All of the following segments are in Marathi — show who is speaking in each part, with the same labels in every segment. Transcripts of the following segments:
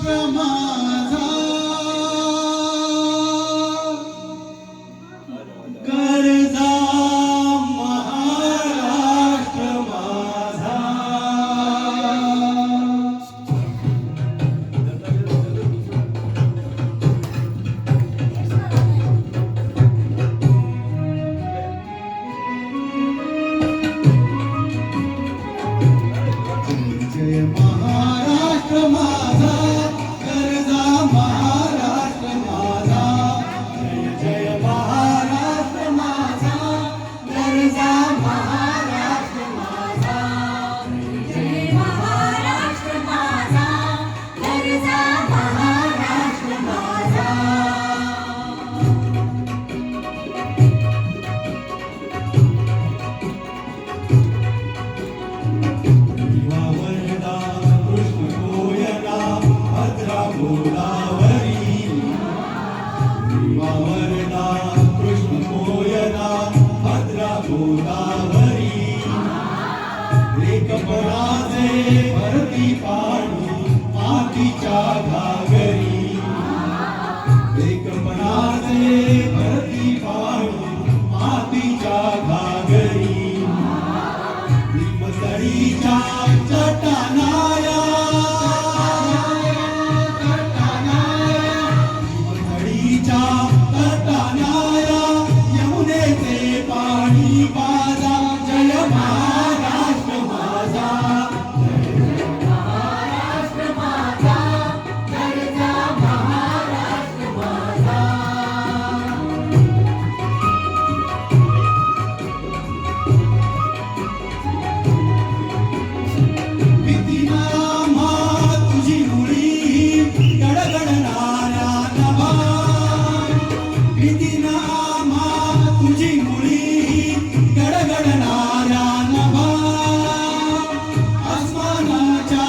Speaker 1: माझा गरजा महाराष्ट्र माझा. जय महाराष्ट्र माझा गरजा महाराष्ट्र माझा. जय जय महाराष्ट्र माझा गरजा महाराष्ट्र माझा.
Speaker 2: जय महाराष्ट्र माझा गरजा महाराष्ट्र माझा.
Speaker 1: वरदा कृष्ण कोयना भद्रा गोदावरी. वरदा कृष्ण कोयना भद्रा गोदावरी. लेखपणाचे भरती पाणी मातीच्या घागरी. लेखपणाचे भरती पाणी मातीच्या घागरी. भीमसडीच्या चटानाया भीमसडीच्या चटानाया यमुनेचे पाणी माझा. जय महाराष्ट्र माझा.
Speaker 2: महाराष्ट्र माझा गरजा महाराष्ट्र माझा.
Speaker 1: भीतीना मा तुझी मुळी गडगडणाऱ्या नभा. भीतीना मा तुझी मुळी गडगडणाऱ्या नभा. आसमानाच्या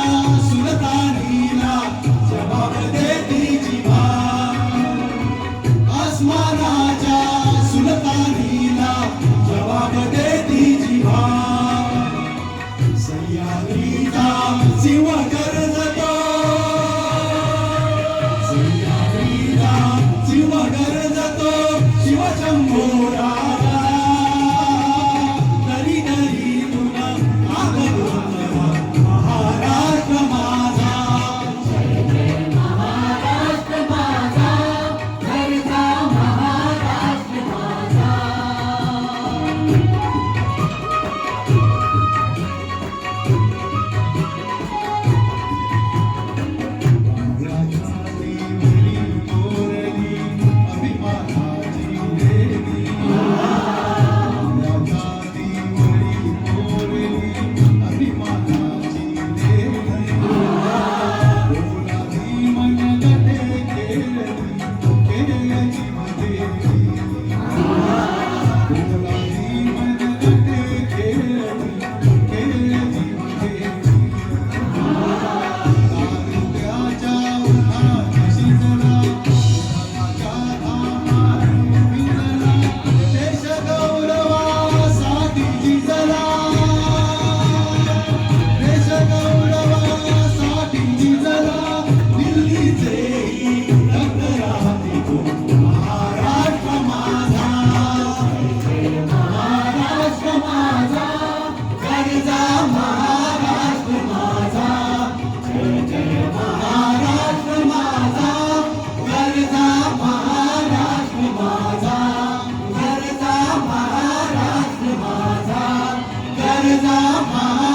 Speaker 1: सुलतानीला जबाब देती जिभा. आसमानाच्या सुलतानीला जबाब देती जिभा. सह्याद्रीचा शिव गरजतो. सह्याद्रीचा शिव गरजतो. शिवशंभो राजा दरी दरी तुला आगवला महाराष्ट्र माझा.
Speaker 2: महाराष्ट्र माझा गरजा महाराष्ट्र माझा.
Speaker 1: राजाची मुली कोरली अभिमानाची देवी. राजाची मुली कोरली अभिमानाची देवी. बोलाची मनगटे केली केली मदेवी. बोलाची मनगटे केली केली मदेवी. तारुण्याच्या उन्हात शिजला उन्हाच्या धामात भिजला. देश गौरवासाठी झिजला. देश गौरवासाठी झिजला. दिल्लीचेही रक्त राहते तो महाराष्ट्र माझा. महाराष्ट्र माझा गरजा महाराष्ट्र माझा. जय जय महाराष्ट्र माझा गरजा महाराष्ट्र माझा. गरजा महाराष्ट्र माझा. गरजा महाराष्ट्र